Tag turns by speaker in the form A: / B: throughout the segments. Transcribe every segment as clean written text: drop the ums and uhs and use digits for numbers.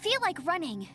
A: feel like running.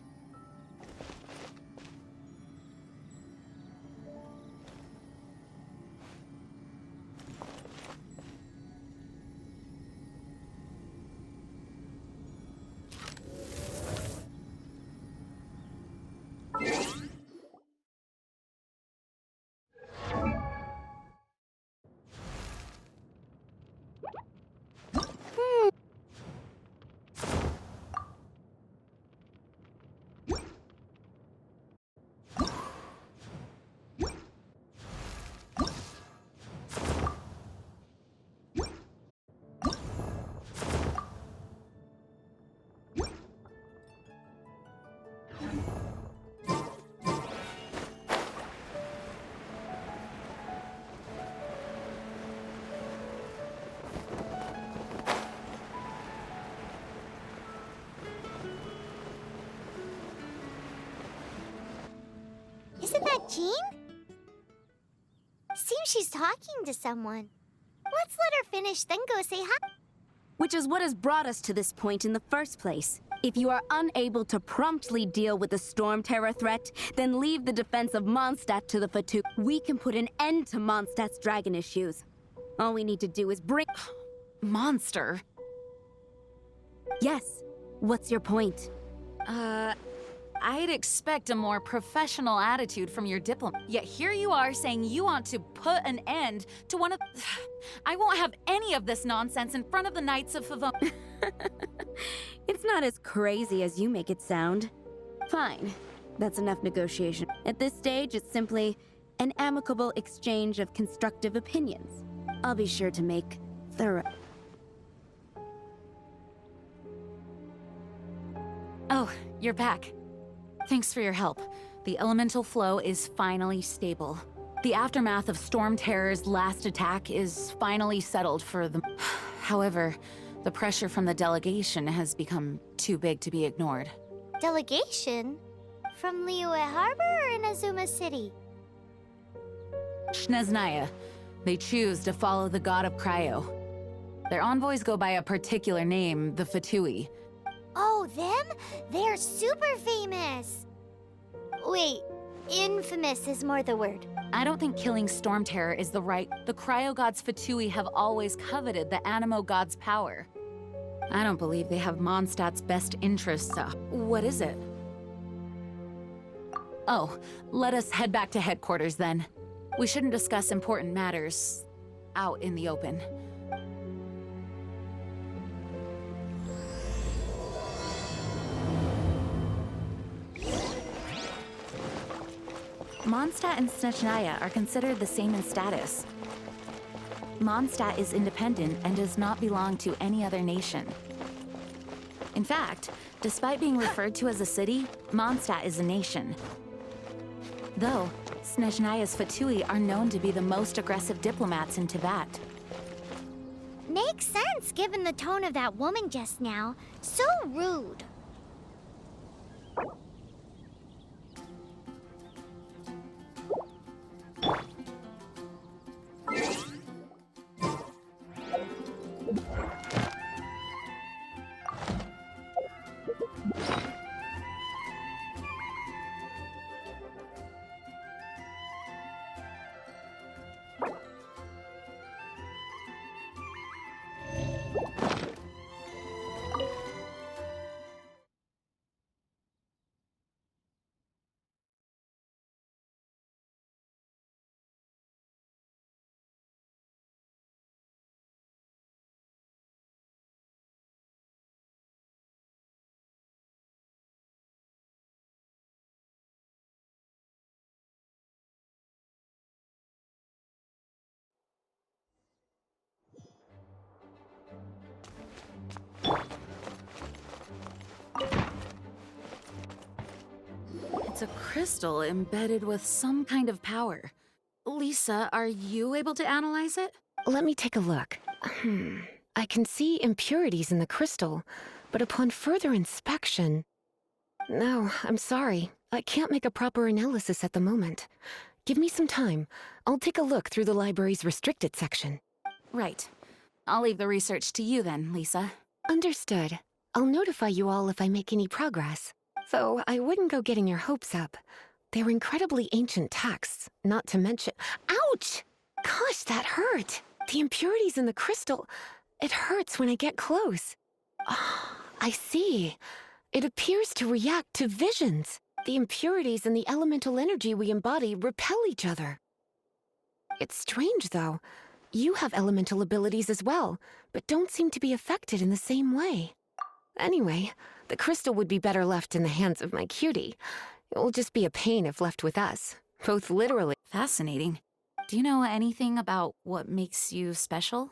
B: Isn't that Jean? Seems she's talking to someone. Let's let her finish, then go say hi.
C: Which is what has brought us to this point in the first place. If you are unable to promptly deal with the Storm Terror threat, then leave the defense of Mondstadt to the Fatu. We can put an end to Mondstadt's dragon issues. All we need to do is bring...
A: Monster?
C: Yes. What's your point?
A: I'd expect a more professional attitude from your diplomat. Yet here you are saying you want to put an end to one of... I won't have any of this nonsense in front of the Knights of Favon.
C: It's not as crazy as you make it sound. Fine. That's enough negotiation. At this stage, it's simply an amicable exchange of constructive opinions. I'll be sure to make thorough...
A: Oh, you're back. Thanks for your help. The elemental flow is finally stable. The aftermath of Storm Terror's last attack is finally settled for the... However, the pressure from the delegation has become too big to be ignored.
B: Delegation? From Liyue Harbor or Inazuma City?
A: Snezhnaya. They choose to follow the god of Cryo. Their envoys go by a particular name, the Fatui.
B: Oh, them? They're super famous! Wait, infamous is more the word.
A: I don't think killing Storm Terror is the right... The Cryo gods Fatui have always coveted the Animo god's power. I don't believe they have Mondstadt's best interests. What is it? Oh, let us head back to headquarters then. We shouldn't discuss important matters out in the open. Mondstadt and Snezhnaya are considered the same in status. Mondstadt is independent and does not belong to any other nation. In fact, despite being referred to as a city, Mondstadt is a nation. Though, Snezhnaya's Fatui are known to be the most aggressive diplomats in Teyvat.
B: Makes sense given the tone of that woman just now. So rude. It's a crystal embedded with some kind of power. Lisa, are you able to analyze it?
D: Let me take a look. I can see impurities in the crystal, but upon further inspection... No, I'm sorry. I can't make a proper analysis at the moment. Give me some time. I'll take a look through the library's restricted section.
A: Right. I'll leave the research to you then, Lisa.
D: Understood. I'll notify you all if I make any progress. Though I wouldn't go getting your hopes up. They're incredibly ancient texts, not to mention— Ouch! Gosh, that hurt! The impurities in the crystal— it hurts when I get close. Ah, I see. It appears to react to visions. The impurities and the elemental energy we embody repel each other. It's strange, though. You have elemental abilities as well, but don't seem to be affected in the same way. Anyway, the crystal would be better left in the hands of my cutie. It will just be a pain if left with us, both literally—
B: Fascinating. Do you know anything about what makes you special?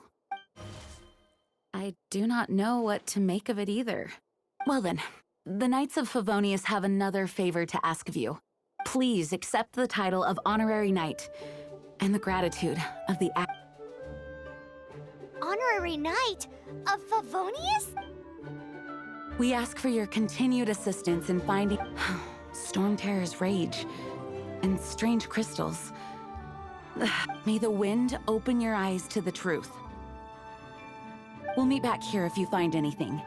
B: I do not know what to make of it either. Well then, the Knights of Favonius have another favor to ask of you. Please accept the title of Honorary Knight and the gratitude of the—
E: Honorary Knight of Favonius?
B: We ask for your continued assistance in finding Storm Terror's rage and strange crystals. May the wind open your eyes to the truth. We'll meet back here if you find anything.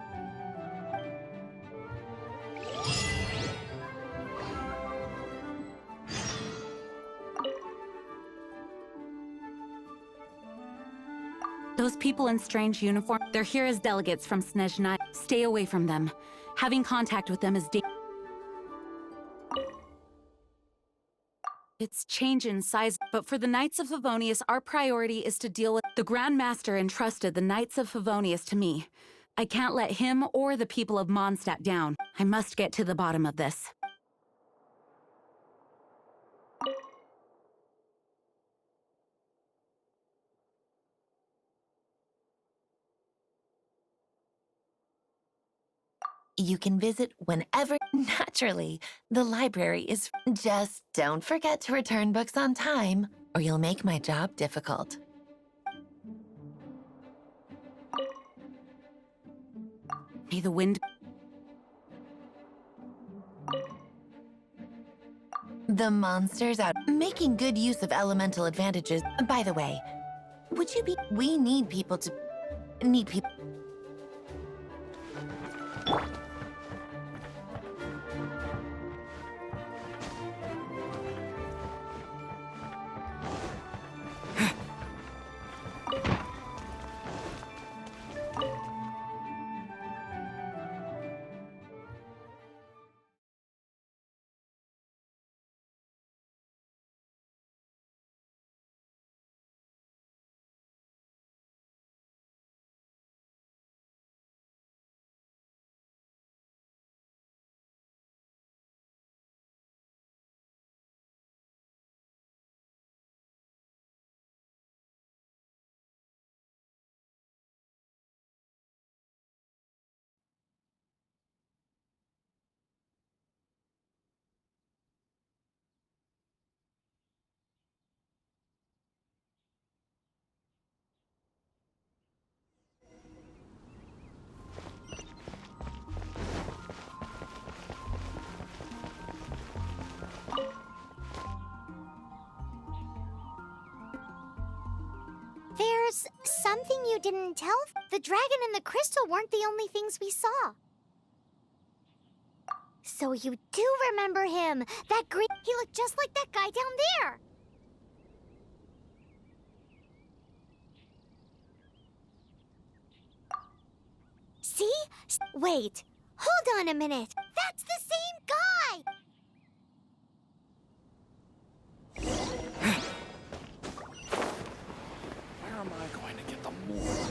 B: Those people in strange uniform, they're here as delegates from Snezhnaya. Stay away from them. Having contact with them is dangerous. It's change in size, but for the Knights of Favonius, our priority is to deal with— The Grand Master entrusted the Knights of Favonius to me. I can't let him or the people of Mondstadt down. I must get to the bottom of this.
F: You can visit whenever. Naturally, the library is— Just don't forget to return books on time, or you'll make my job difficult.
B: May the wind—
F: The monster's out, making good use of elemental advantages. By the way, would you be— We need people to— Need people—
E: There's something you didn't tell. The dragon and the crystal weren't the only things we saw. So you do remember him. That green— He looked just like that guy down there. See? Wait. Hold on a minute. That's the same guy!
G: Where am I going to get the more?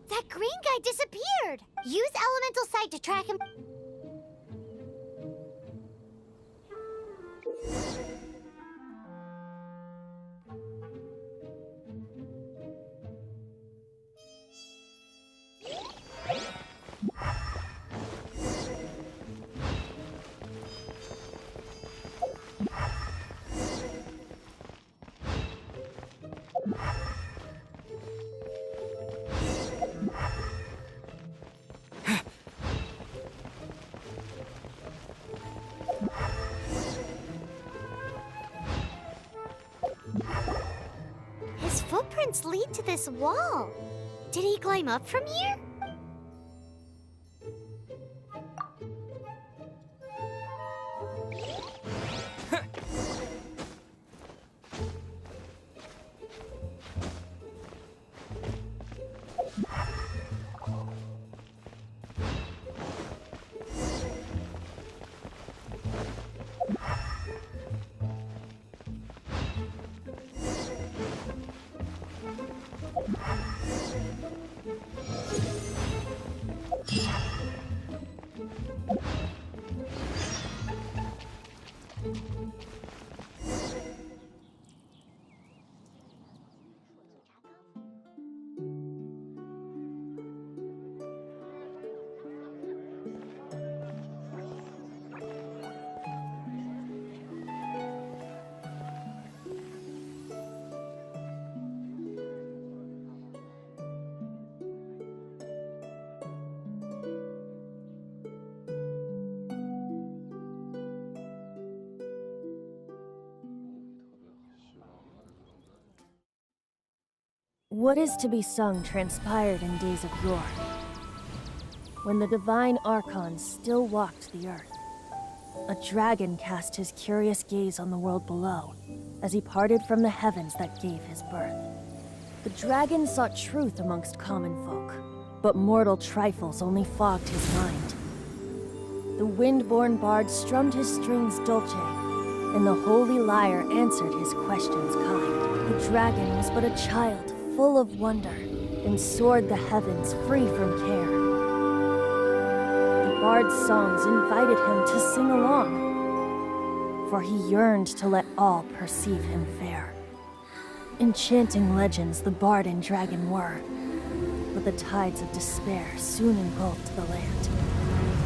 E: That green guy disappeared. Use elemental sight to track him. His footprints lead to this wall. Did he climb up from here?
H: What is to be sung transpired in days of yore, when the divine archons still walked the earth. A dragon cast his curious gaze on the world below, as he parted from the heavens that gave his birth. The dragon sought truth amongst common folk, but mortal trifles only fogged his mind. The wind-born bard strummed his strings dolce, and the holy lyre answered his questions kind. The dragon was but a child, full of wonder, and soared the heavens free from care. The bard's songs invited him to sing along, for he yearned to let all perceive him fair. Enchanting legends the bard and dragon were, but the tides of despair soon engulfed the land.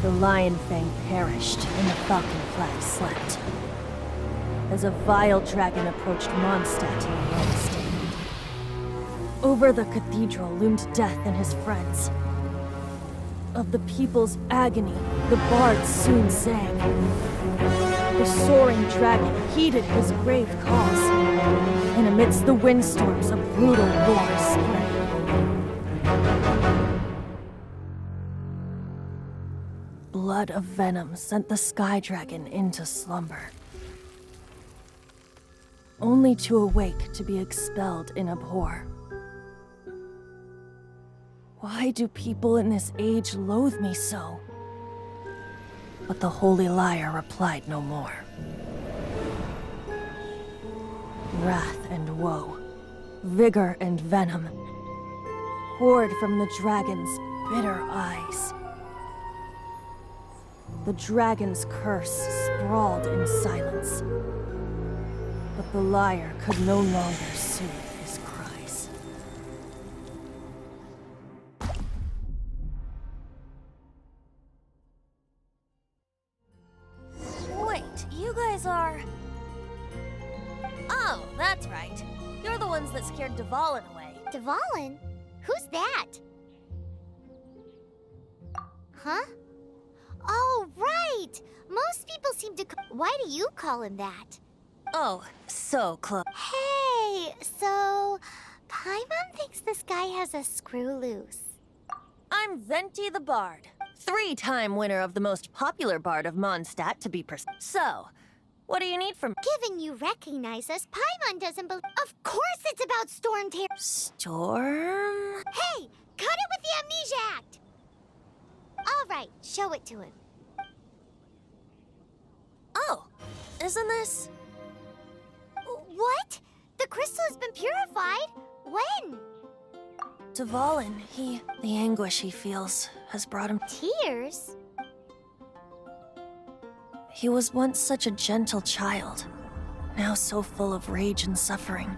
H: The lion fang perished, and the falcon flag slept, as a vile dragon approached Mondstadt in a lone stand. Over the cathedral loomed death and his friends. Of the people's agony, the bard soon sang. The soaring dragon heeded his grave calls, and amidst the windstorms a brutal war spread. Blood of venom sent the sky dragon into slumber, only to awake to be expelled in abhor. Why do people in this age loathe me so? But the holy lyre replied no more. Wrath and woe, vigor and venom, poured from the dragon's bitter eyes. The dragon's curse sprawled in silence, but the lyre could no longer soothe his cries.
I: Wait, you guys are... Oh, that's right. You're the ones that scared Dvalin away.
E: Dvalin? Who's that? Huh? Oh, right! Most people seem to Why do you call him that?
I: Oh, so close.
E: Hey, so... Paimon thinks this guy has a screw loose.
I: I'm Venti the Bard, 3-time winner of the most popular bard of Mondstadt, to be precise. So, what do you need from me?
E: Given you recognize us, Paimon doesn't believe... Of course it's about Storm Terror.
I: Storm?
E: Hey, cut it with the Amnesia Act! All right, show it to him.
I: Oh, isn't this...
E: What? The crystal has been purified? When?
H: Dvalin, the anguish he feels has brought him...
E: Tears?
H: He was once such a gentle child, now so full of rage and suffering.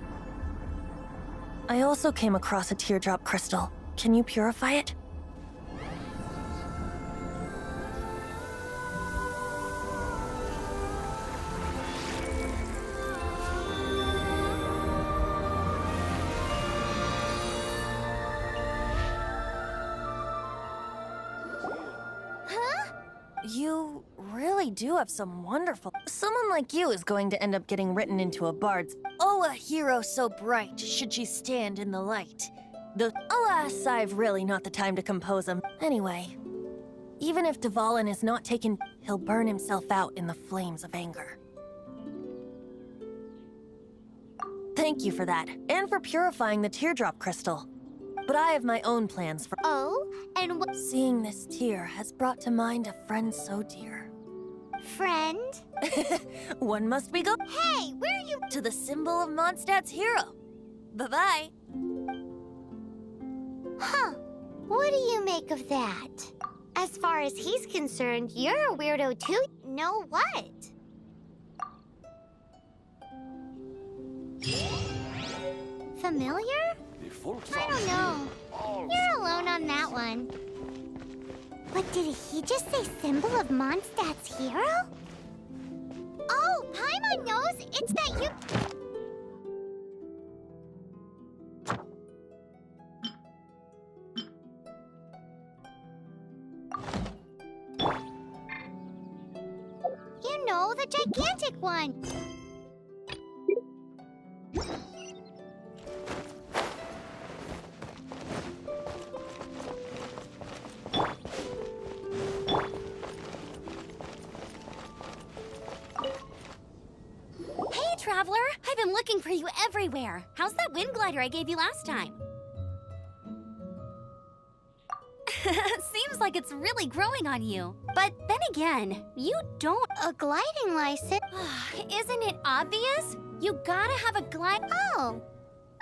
H: I also came across a teardrop crystal. Can you purify it? You really do have some wonderful... Someone like you is going to end up getting written into a bard's... Oh, a hero so bright, should she stand in the light. Alas, I've really not the time to compose him. Anyway, even if Dvalin is not taken, he'll burn himself out in the flames of anger. Thank you for that, and for purifying the teardrop crystal. But I have my own plans for...
E: Oh, and what...
H: Seeing this tear has brought to mind a friend so dear.
E: Friend?
H: One must be go...
E: Hey, where are you...
H: To the symbol of Mondstadt's hero. Bye-bye.
E: make of that? As far as he's concerned, you're a weirdo too. Know what? Familiar? I don't know. You're alone on that one. But did he just say symbol of Mondstadt's hero? Oh, Paimon knows! It's that you... You know, the gigantic one!
C: Traveler, I've been looking for you everywhere. How's that wind glider I gave you last time? Seems like it's really growing on you. But then again, you don't...
E: A gliding license?
C: Isn't it obvious? You gotta have a glide...
E: Oh,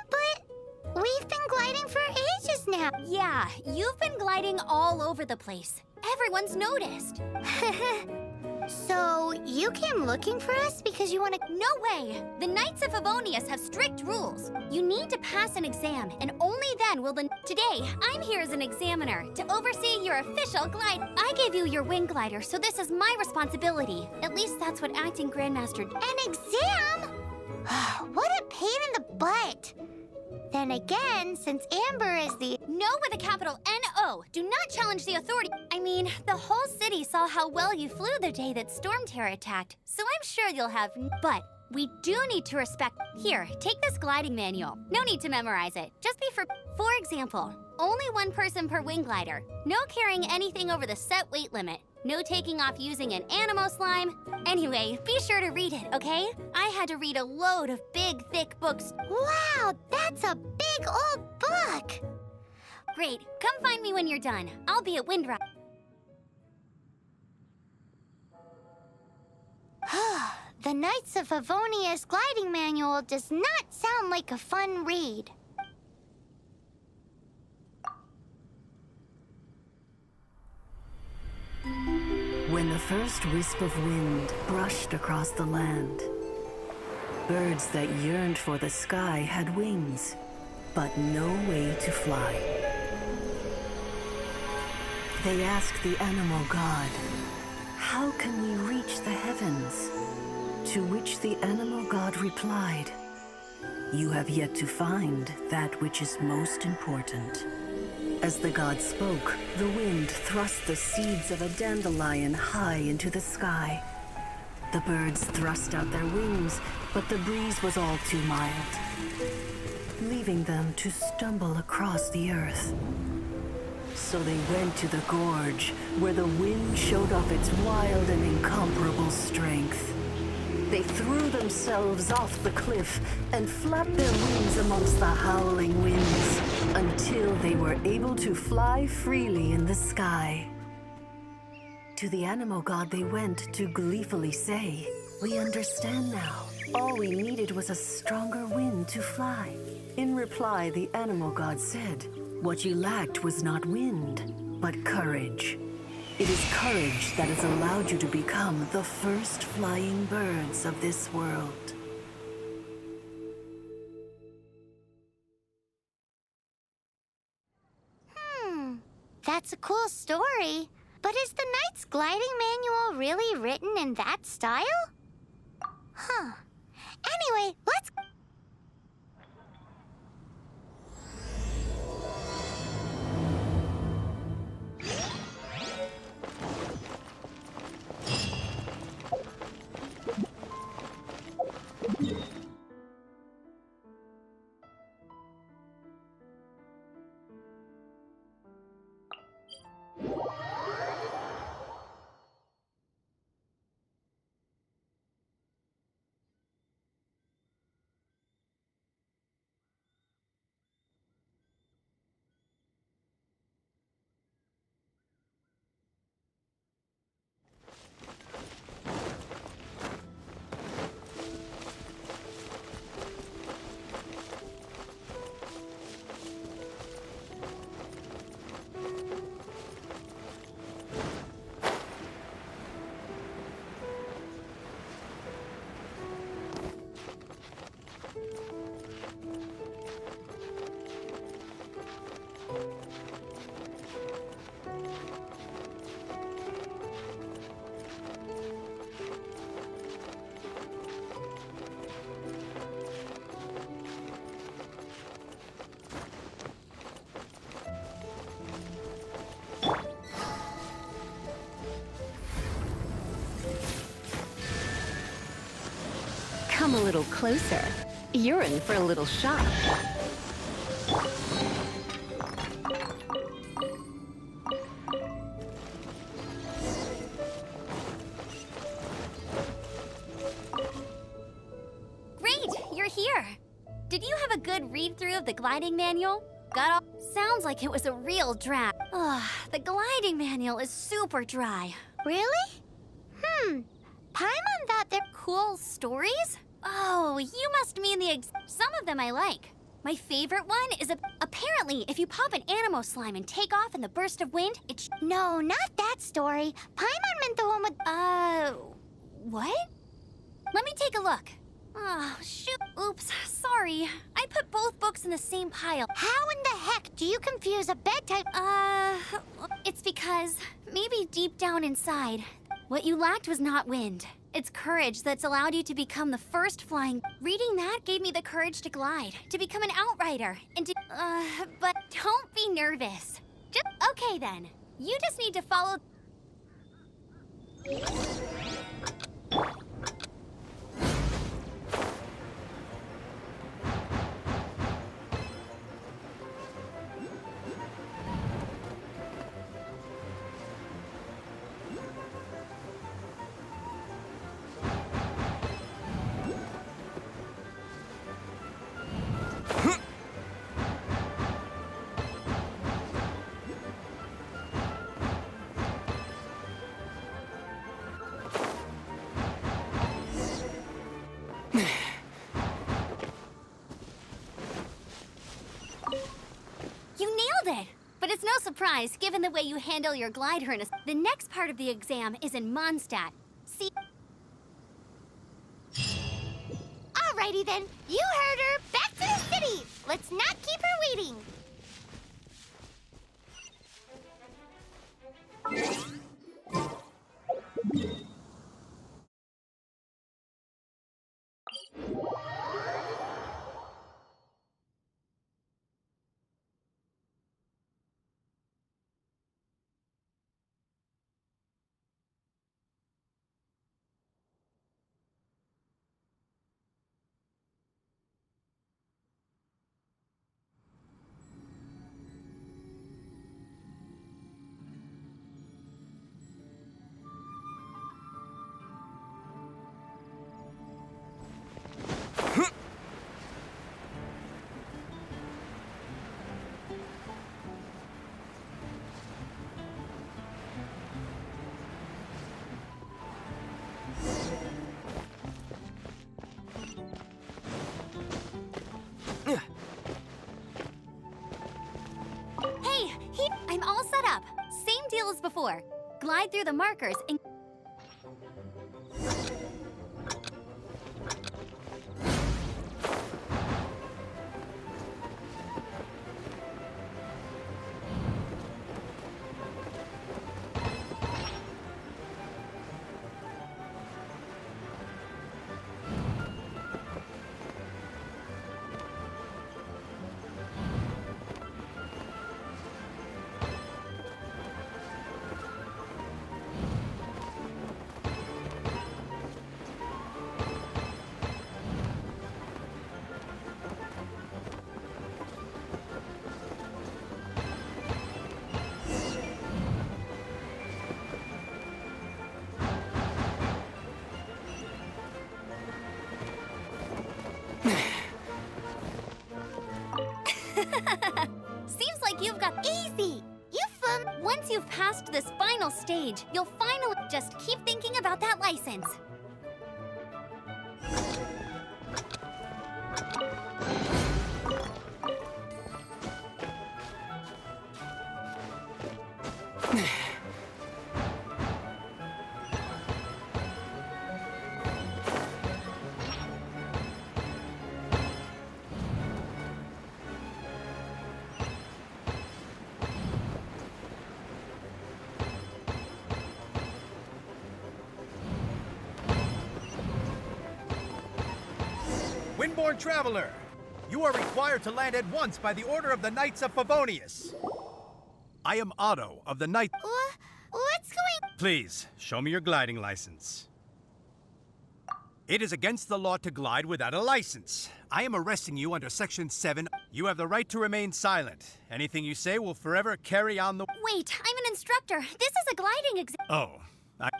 E: but we've been gliding for ages now.
C: Yeah, you've been gliding all over the place. Everyone's noticed.
E: So, you came looking for us because you want to...
C: No way! The Knights of Favonius have strict rules. You need to pass an exam, and only then will the... Today, I'm here as an examiner to oversee your official glide. I gave you your wing glider, so this is my responsibility. At least that's what acting Grandmaster...
E: An exam? What a pain in the butt. Then again, since Amber is the...
C: No with a capital N-O. Do not challenge the authority. I mean, the whole city saw how well you flew the day that Storm Terror attacked, so I'm sure you'll have... But we do need to respect... Here, take this gliding manual. No need to memorize it. Just be for... For example, only one person per wing glider. No carrying anything over the set weight limit. No taking off using an animo slime. Anyway, be sure to read it, okay? I had to read a load of big, thick books.
E: Wow, that's a big old book!
C: Great, come find me when you're done. I'll be at Windride.
E: The Knights of Favonius gliding manual does not sound like a fun read.
J: When the first wisp of wind brushed across the land, birds that yearned for the sky had wings, but no way to fly. They asked the animal god, "How can we reach the heavens?" To which the animal god replied, "You have yet to find that which is most important." As the god spoke, the wind thrust the seeds of a dandelion high into the sky. The birds thrust out their wings, but the breeze was all too mild, leaving them to stumble across the earth. So they went to the gorge, where the wind showed off its wild and incomparable strength. They threw themselves off the cliff and flapped their wings amongst the howling winds until they were able to fly freely in the sky. To the animal god they went to gleefully say, "We understand now. All we needed was a stronger wind to fly." In reply, the animal god said, "What you lacked was not wind, but courage. It is courage that has allowed you to become the first flying birds of this world."
E: That's a cool story. But is the Knight's gliding manual really written in that style? Huh. Anyway, let's...
D: Come a little closer. You're in for a little shock.
C: Great, you're here. Did you have a good read-through of the gliding manual? Got all... Sounds like it was a real drag. Ugh, the gliding manual is super dry.
E: Really? Paimon thought they're
C: Cool stories? Oh, you must mean some of them I like. My favorite one is apparently if you pop an animo slime and take off in the burst of wind,
E: No, not that story. Paimon meant the one with...
C: What? Let me take a look. Oh, shoot. Oops, sorry. I put both books in the same pile.
E: How in the heck do you confuse a bedtime...
C: It's because maybe deep down inside, what you lacked was not wind. It's courage that's allowed you to become the first flying... Reading that gave me the courage to glide, to become an outrider, and to... But don't be nervous. Okay then. You just need to follow... You nailed it! But it's no surprise, given the way you handle your glider in a... The next part of the exam is in Mondstadt. See...
E: Alrighty then. You heard her. Back to the city. Let's not keep her waiting.
C: I'm all set up. Same deal as before. Glide through the markers and... Seems like you've got
E: Easy.
C: Once you've passed this final stage, you'll finally just keep thinking about that license.
K: Windborne Traveler, you are required to land at once by the order of the Knights of Favonius. I am Otto of the Knight...
E: What's going...
K: Please, show me your gliding license. It is against the law to glide without a license. I am arresting you under Section 7. You have the right to remain silent. Anything you say will forever carry on the...
E: Wait, I'm an instructor. This is a gliding exam.
K: Oh.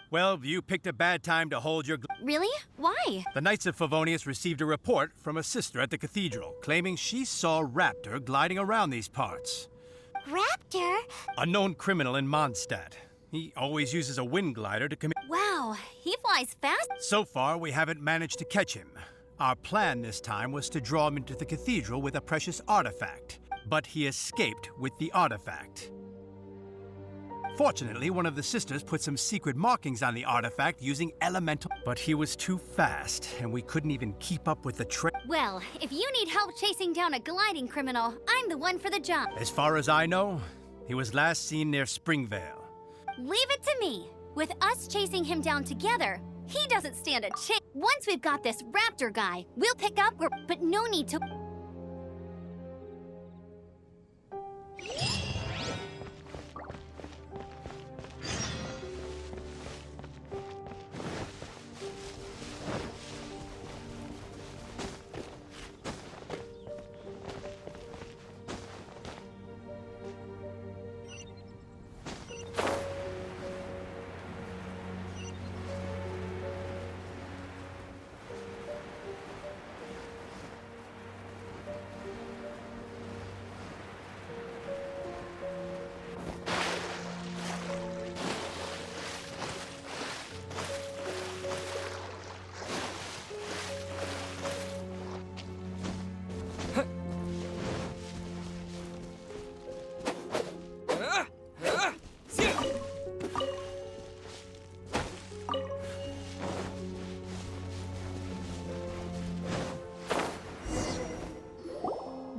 K: Well, you picked a bad time to hold your...
E: Really? Why?
K: The Knights of Favonius received a report from a sister at the cathedral, claiming she saw Raptor gliding around these parts.
E: Raptor?
K: A known criminal in Mondstadt. He always uses a wind glider to commit...
E: Wow, he flies fast.
K: So far, we haven't managed to catch him. Our plan this time was to draw him into the cathedral with a precious artifact, but he escaped with the artifact. Fortunately, one of the sisters put some secret markings on the artifact using elemental... But he was too fast, and we couldn't even keep up with the trail.
E: Well, if you need help chasing down a gliding criminal, I'm the one for the job.
K: As far as I know, he was last seen near Springvale.
E: Leave it to me. With us chasing him down together, he doesn't stand a chance. Once we've got this Raptor guy, we'll pick up where... But no need to...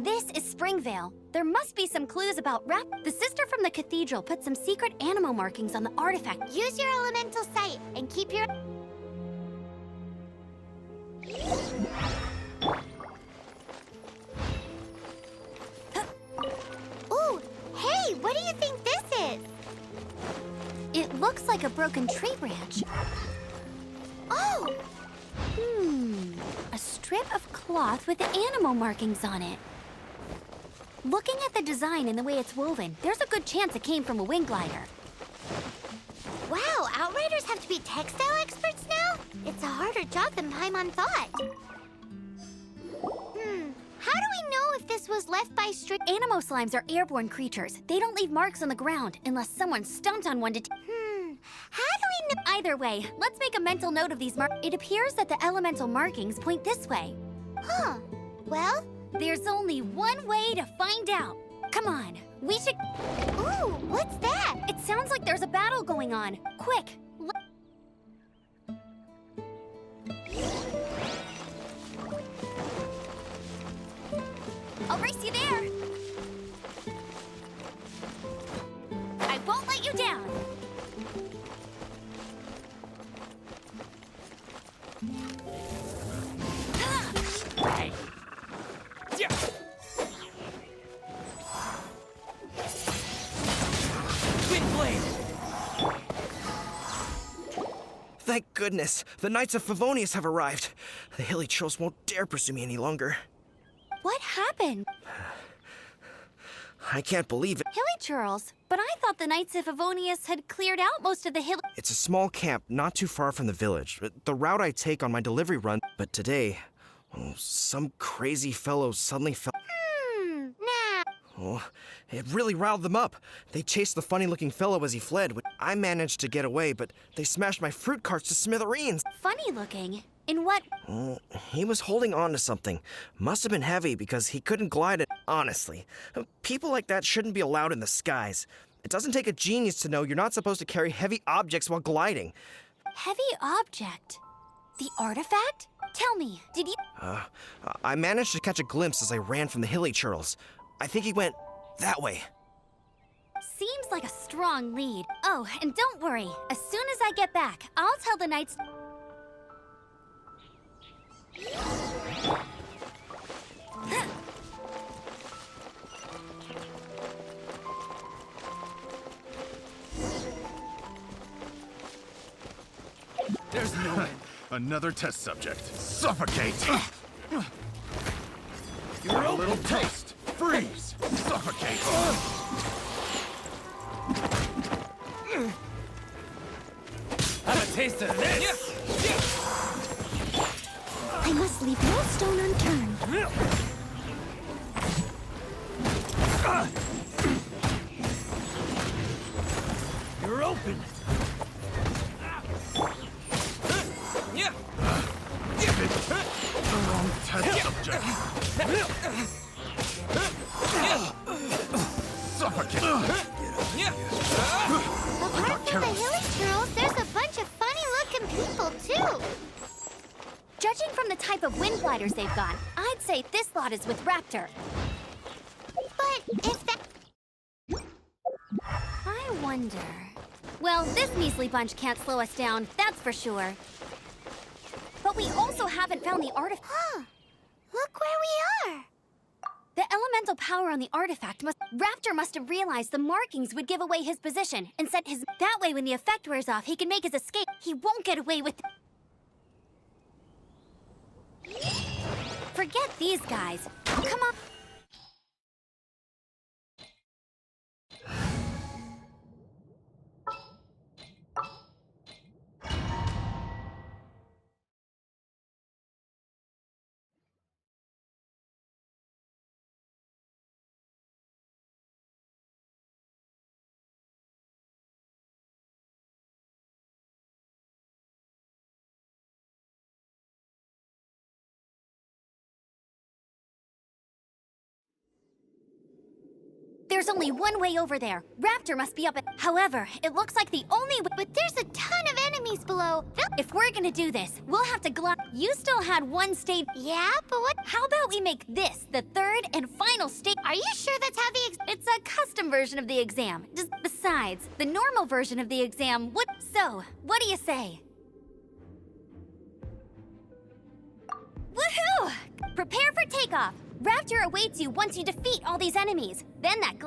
E: This is Springvale. There must be some clues about The sister from the cathedral put some secret animal markings on the artifact. Use your elemental sight and keep your... Ooh, hey, what do you think this is? It looks like a broken tree branch. Oh! A strip of cloth with animal markings on it. Looking at the design and the way it's woven, there's a good chance it came from a wing glider. Wow, Outriders have to be textile experts now? It's a harder job than Paimon thought. How do we know if this was left by Animo slimes are airborne creatures. They don't leave marks on the ground unless someone stomped on one to... How do we know? Either way, let's make a mental note of these It appears that the elemental markings point this way. Huh. Well, there's only one way to find out. Come on, we should... Ooh, what's that? It sounds like there's a battle going on. Quick, I'll race you there. I won't let you down.
L: Thank goodness, the Knights of Favonius have arrived. The hilly trolls won't dare pursue me any longer.
E: What happened?
L: I can't believe it.
E: Hilly churls? But I thought the Knights of Favonius had cleared out most of the hill...
L: It's a small camp not too far from the village. The route I take on my delivery run. But today, some crazy fellow suddenly fell...
E: Nah.
L: Oh, it really riled them up. They chased the funny-looking fellow as he fled. I managed to get away, but they smashed my fruit carts to smithereens.
E: Funny looking? In what...
L: He was holding on to something. Must have been heavy because he couldn't glide it. Honestly, people like that shouldn't be allowed in the skies. It doesn't take a genius to know you're not supposed to carry heavy objects while gliding.
E: Heavy object? The artifact? Tell me, did you...
L: I managed to catch a glimpse as I ran from the hilly churls. I think he went that way.
E: Seems like a strong lead. Oh, and don't worry. As soon as I get back, I'll tell the Knights...
G: There's no end.
K: Another test subject. Suffocate! You're a little taste. Freeze! Suffocate!
G: Have a taste of this!
C: I must leave no stone unturned.
G: You're open!
K: Wrong test subject. Suffocate!
E: Apart from the hilly turtles, there's a bunch of funny-looking people, too.
C: Judging from the type of wind gliders they've got, I'd say this lot is with Raptor.
E: But if that...
C: I wonder... Well, this measly bunch can't slow us down, that's for sure. But we also haven't found the artifact.
E: Huh. Look where we are.
C: The elemental power on the artifact Raptor must have realized the markings would give away his position and set his... That way, when the effect wears off, he can make his escape. He won't get away with... Forget these guys. Come on. There's only one way over there. Raptor must be up at... However, it looks like the only way...
E: But there's a ton of enemies below.
C: If we're gonna do this, we'll have to glide... You still had one stage...
E: Yeah, but what...
C: How about we make this the third and final stage...
E: Are you sure that's how the...
C: It's a custom version of the exam. Just besides, the normal version of the exam would... So, what do you say? Woohoo! Prepare for takeoff. Raptor awaits you once you defeat all these enemies. Then that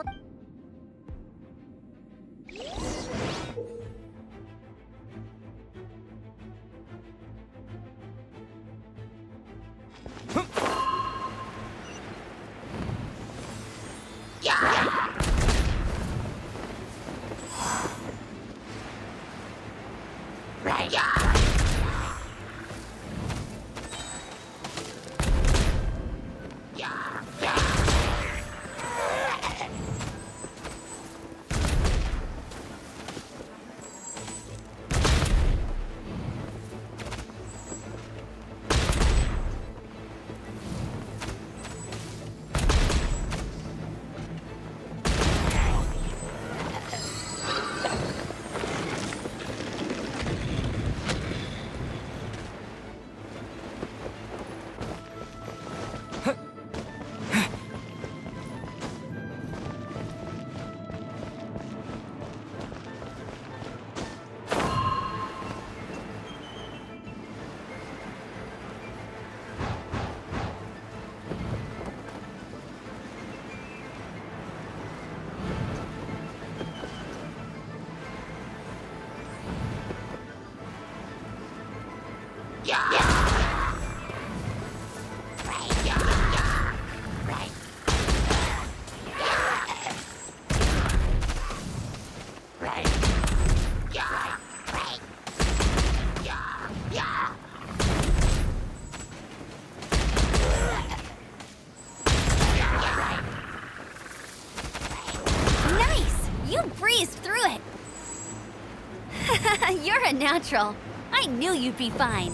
C: You're a natural. I knew you'd be fine.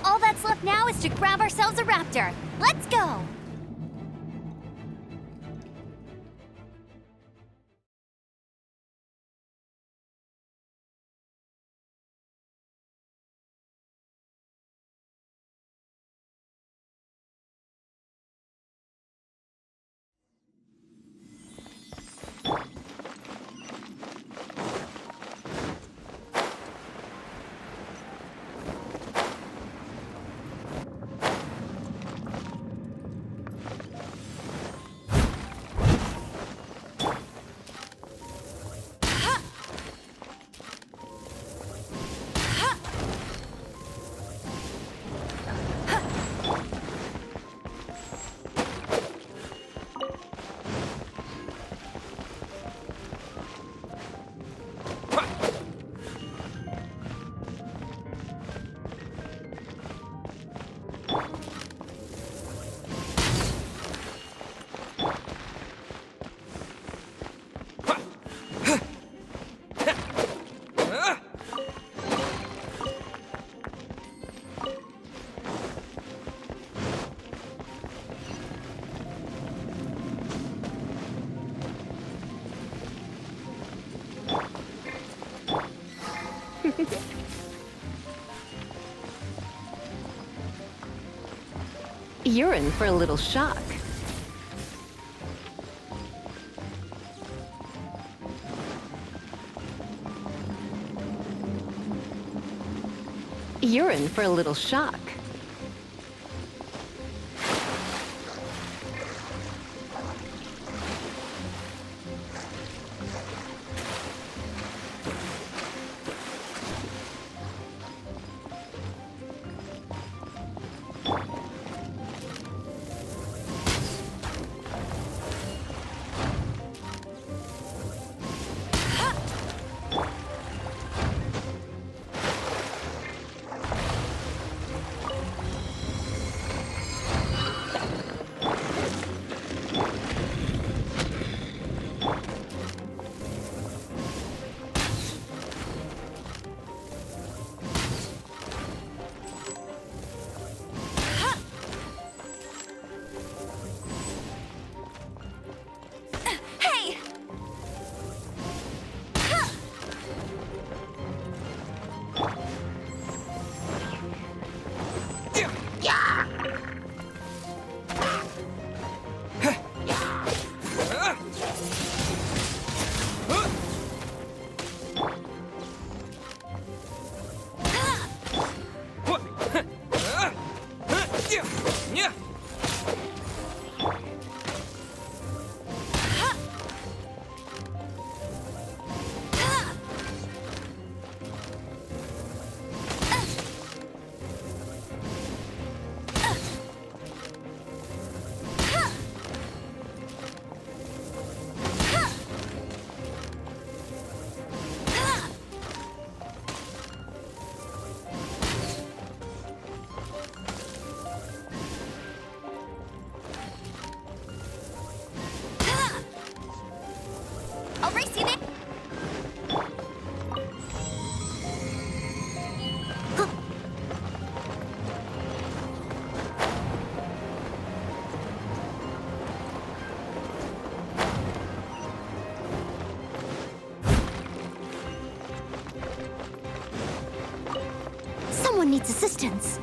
C: All that's left now is to grab ourselves a raptor. Let's go!
D: You're in for a little shock. You're in for a little shock.
E: I'll race you there. Someone needs assistance.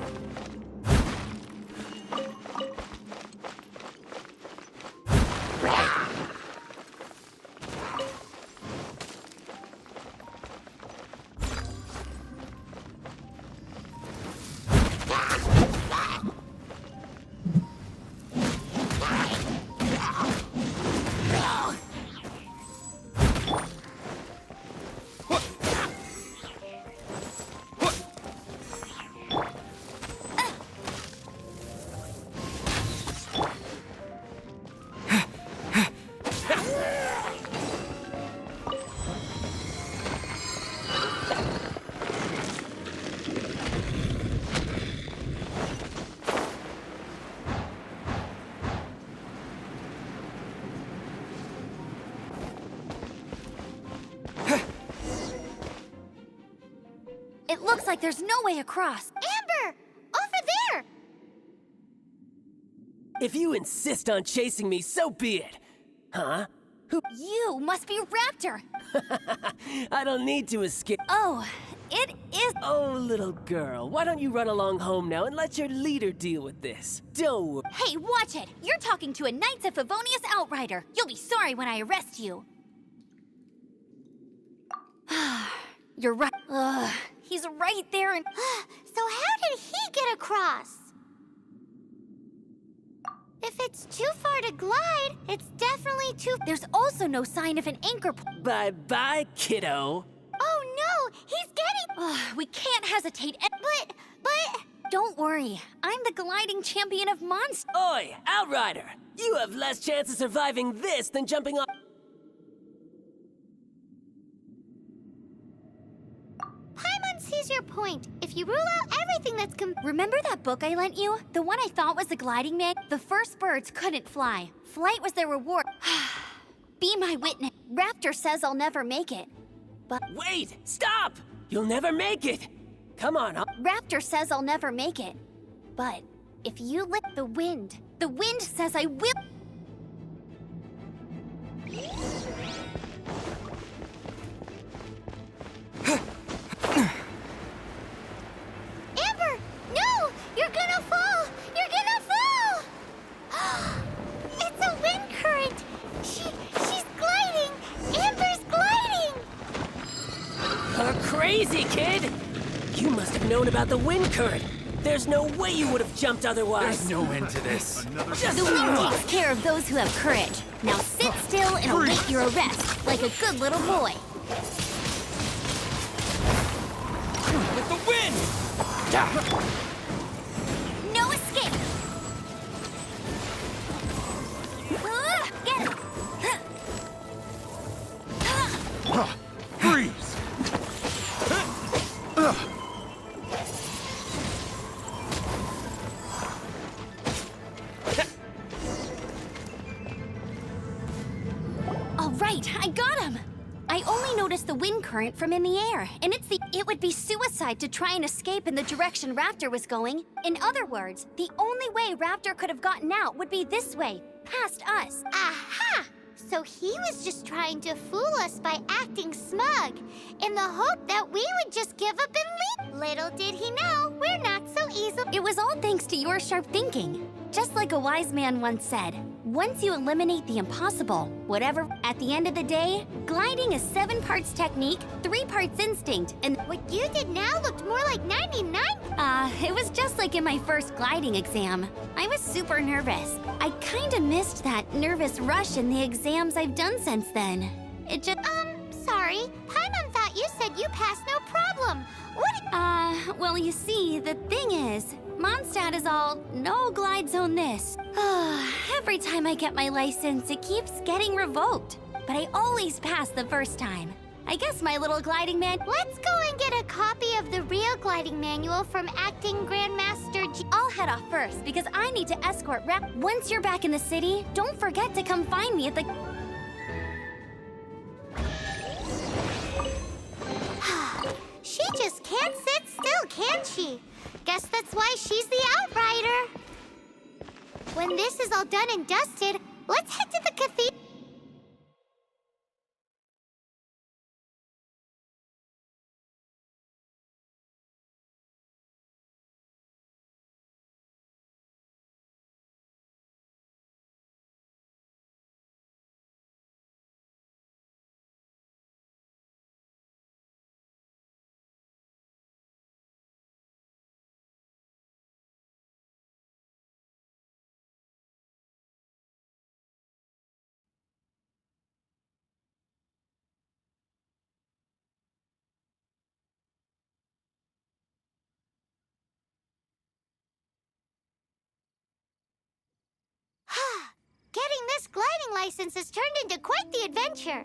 E: It looks like there's no way across. Amber! Over there!
M: If you insist on chasing me, so be it. Huh? Who?
E: You must be Raptor!
M: I don't need to escape.
E: Oh, it is.
M: Oh, little girl, why don't you run along home now and let your leader deal with this? Don't worry.
E: Hey, watch it! You're talking to a Knights of Favonius outrider. You'll be sorry when I arrest you. You're right. Ugh, he's right there and... So how did he get across? If it's too far to glide, it's definitely too... There's also no sign of an anchor point.
M: Bye-bye, kiddo.
E: Oh no! He's getting... we can't hesitate. But... Don't worry. I'm the gliding champion of monsters.
M: Oi, Outrider! You have less chance of surviving this than jumping off...
E: Paimon sees your point. If you rule out everything that's Remember that book I lent you? The one I thought was the gliding man? The first birds couldn't fly. Flight was their reward. Be my witness. Raptor says I'll never make it. But...
M: Wait! Stop! You'll never make it! Come on,
E: Raptor says I'll never make it. But if you let the wind says I will...
M: crazy, kid! You must have known about the wind current. There's no way you would have jumped otherwise.
G: There's no end to this.
C: The wind takes care of those who have courage. Now sit still and await your arrest, like a good little boy.
G: With the wind!
C: No escape! Get him!
G: Freeze!
C: All right, I got him! I only noticed the wind current from in the air, and it would be suicide to try and escape in the direction Raptor was going. In other words, the only way Raptor could have gotten out would be this way, past us.
E: Aha! So he was just trying to fool us by acting smug, in the hope that we would just give up and leave. Little did he know, we're not so easy.
C: It was all thanks to your sharp thinking. Just like a wise man once said, once you eliminate the impossible, whatever, at the end of the day, gliding is 7 parts technique, 3 parts instinct, and
E: what you did now looked more like 99.
C: It was just like in my first gliding exam. I was super nervous. I kinda missed that nervous rush in the exams I've done since then. It just,
E: sorry. Paimon thought you said you passed no problem.
C: Well, you see, the thing is, Mondstadt is all, no glide zone this. Every time I get my license, it keeps getting revoked. But I always pass the first time. I guess my little gliding man...
E: Let's go and get a copy of the real gliding manual from Acting Grandmaster G...
C: I'll head off first, because I need to escort Rep. Once you're back in the city, don't forget to come find me at the...
E: She just can't sit still, can she? Guess that's why she's the outrider. When this is all done and dusted, let's head to the cathedral. Getting this gliding license has turned into quite the adventure.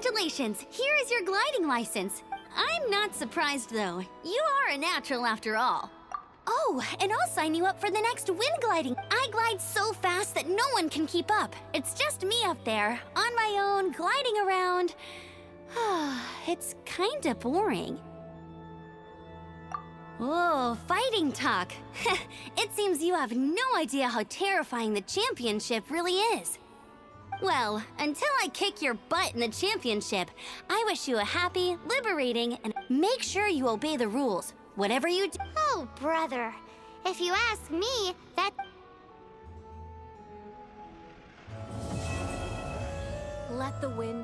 C: Congratulations! Here is your gliding license. I'm not surprised, though. You are a natural after all. Oh, and I'll sign you up for the next wind gliding. I glide so fast that no one can keep up. It's just me up there, on my own, gliding around. It's kinda boring. Oh, fighting talk. It seems you have no idea how terrifying the championship really is. Well, until I kick your butt in the championship, I wish you a happy, liberating, and make sure you obey the rules. Whatever you do.
E: Oh, brother. If you ask me, that...
C: Let the wind...